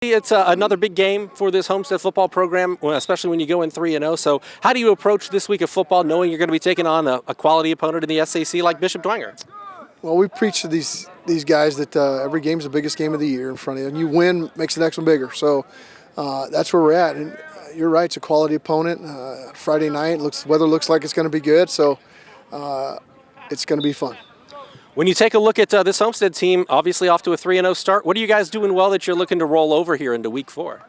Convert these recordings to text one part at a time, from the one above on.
It's another big game for this Homestead football program, especially when you go in 3-0. So how do you approach this week of football knowing you're going to be taking on a quality opponent in the SAC like Bishop Dwenger? Well, we preach to these guys that every game is the biggest game of the year in front of you, and you win makes the next one bigger. So that's where we're at. And you're right, it's a quality opponent. Friday night, weather looks like it's going to be good, so it's going to be fun. When you take a look at this Homestead team, obviously off to a 3-0 start, what are you guys doing well that you're looking to roll over here into Week 4?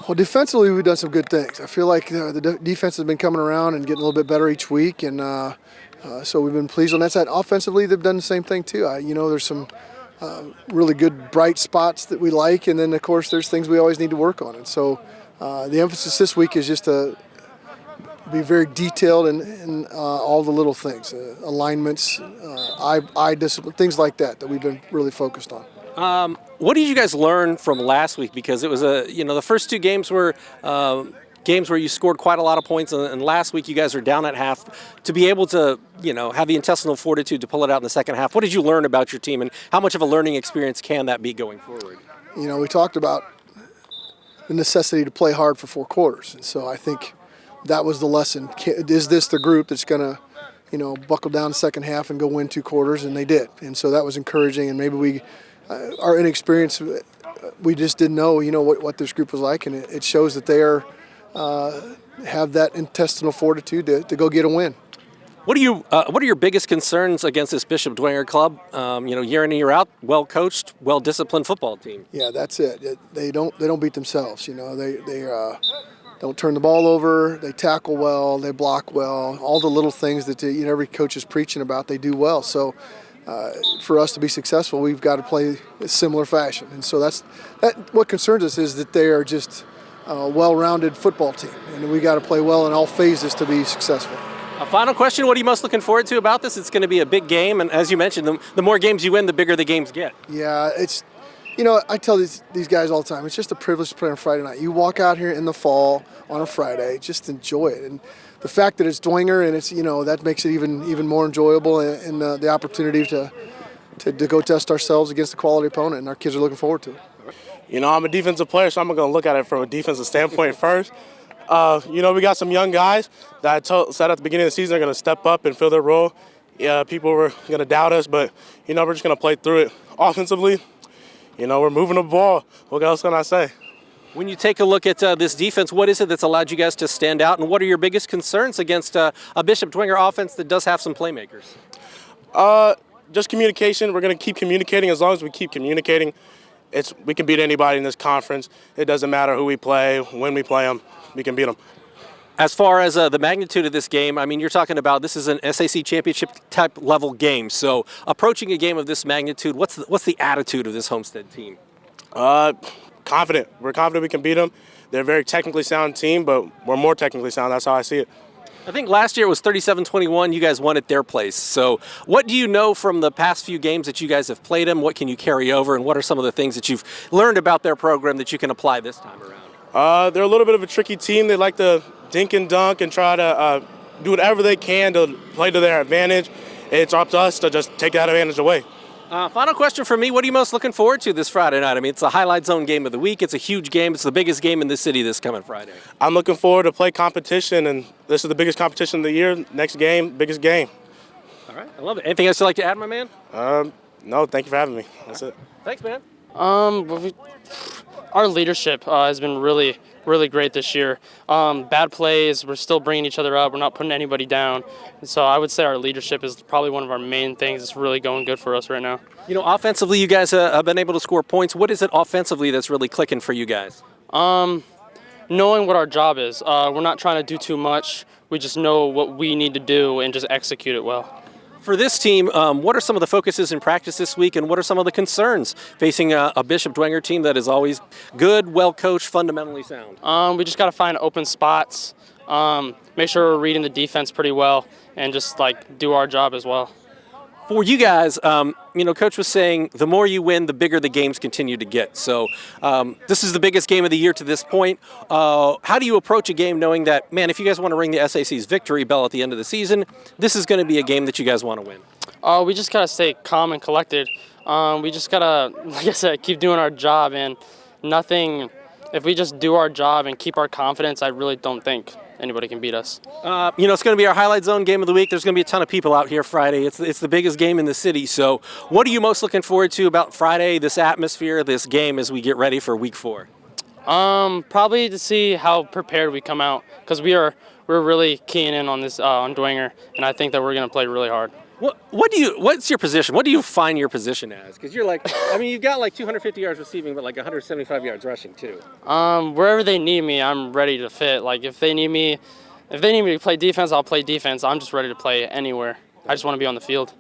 Well, defensively, we've done some good things. I feel like the defense has been coming around and getting a little bit better each week, and so we've been pleased on that side. Offensively, they've done the same thing too. There's some really good bright spots that we like, and then of course there's things we always need to work on. And so the emphasis this week is just to be very detailed in all the little things, alignments, eye discipline, things like that we've been really focused on. What did you guys learn from last week? Because it was the first two games were games where you scored quite a lot of points, and last week you guys were down at half. To be able to, have the intestinal fortitude to pull it out in the second half, what did you learn about your team, and how much of a learning experience can that be going forward? We talked about the necessity to play hard for 4 quarters, and so I think that was the lesson. Is this the group that's going to, buckle down the second half and go win 2 quarters? And they did, and so that was encouraging. And maybe we, our inexperience, we just didn't know, what this group was like, and it shows that they have that intestinal fortitude to go get a win. What are your biggest concerns against this Bishop Dwenger club? Year in and year out, well coached, well disciplined football team. Yeah, that's it. They don't beat themselves. They don't turn the ball over. They tackle well. They block well. All the little things that every coach is preaching about, they do well. So for us to be successful, we've got to play a similar fashion. And so that's what concerns us, is that they are just a well-rounded football team, and we got to play well in all phases to be successful. A final question, what are you most looking forward to about this? It's going to be a big game, and as you mentioned, the more games you win, the bigger the games get. Yeah, it's, I tell these guys all the time, it's just a privilege to play on Friday night. You walk out here in the fall on a Friday, just enjoy it. And the fact that it's Dwenger, and it's, that makes it even more enjoyable, and the opportunity to go test ourselves against a quality opponent, and our kids are looking forward to it. I'm a defensive player, so I'm going to look at it from a defensive standpoint first. We got some young guys that I said at the beginning of the season are going to step up and fill their role. Yeah, people were going to doubt us, but, we're just going to play through it. Offensively, we're moving the ball. What else can I say? When you take a look at this defense, what is it that's allowed you guys to stand out, and what are your biggest concerns against a Bishop Dwenger offense that does have some playmakers? Just communication. We're going to keep communicating. As long as we keep communicating, we can beat anybody in this conference. It doesn't matter who we play, when we play them, we can beat them. As far as the magnitude of this game, you're talking about this is an SAC championship type level game. So approaching a game of this magnitude, what's the attitude of this Homestead team? Confident. We're confident we can beat them. They're a very technically sound team, but we're more technically sound. That's how I see it. I think last year it was 37-21. You guys won at their place. So what do you know from the past few games that you guys have played them? What can you carry over, and what are some of the things that you've learned about their program that you can apply this time around? They're a little bit of a tricky team. They like to dink and dunk and try to do whatever they can to play to their advantage. It's up to us to just take that advantage away. Final question for me. What are you most looking forward to this Friday night? It's a highlight zone game of the week. It's a huge game. It's the biggest game in the city this coming Friday. I'm looking forward to play competition, and this is the biggest competition of the year. Next game, biggest game. All right. I love it. Anything else you'd like to add, my man? No, thank you for having me. That's it. Thanks, man. Our leadership has been really great this year. Bad plays, we're still bringing each other up. We're not putting anybody down. And so I would say our leadership is probably one of our main things that's really going good for us right now. Offensively, you guys have been able to score points. What is it offensively that's really clicking for you guys? Knowing what our job is. We're not trying to do too much. We just know what we need to do and just execute it well. For this team, what are some of the focuses in practice this week, and what are some of the concerns facing a Bishop Dwenger team that is always good, well-coached, fundamentally sound? We just got to find open spots, make sure we're reading the defense pretty well, and just do our job as well. For you guys, Coach was saying the more you win, the bigger the games continue to get. So this is the biggest game of the year to this point. How do you approach a game knowing that, man, if you guys want to ring the SAC's victory bell at the end of the season, this is going to be a game that you guys want to win? We just got to stay calm and collected. We just got to, like I said, keep doing our job and nothing. If we just do our job and keep our confidence, I really don't think anybody can beat us. It's going to be our highlight zone game of the week. There's going to be a ton of people out here Friday. It's the biggest game in the city. So what are you most looking forward to about Friday, this atmosphere, this game as we get ready for week 4? Probably to see how prepared we come out, because we're really keying in on this on Dwenger, and I think that we're going to play really hard. What's your position? What do you find your position as? Because you're like, I mean, you've got like 250 yards receiving, but like 175 yards rushing too. Wherever they need me, I'm ready to fit. Like if they need me to play defense, I'll play defense. I'm just ready to play anywhere. I just want to be on the field.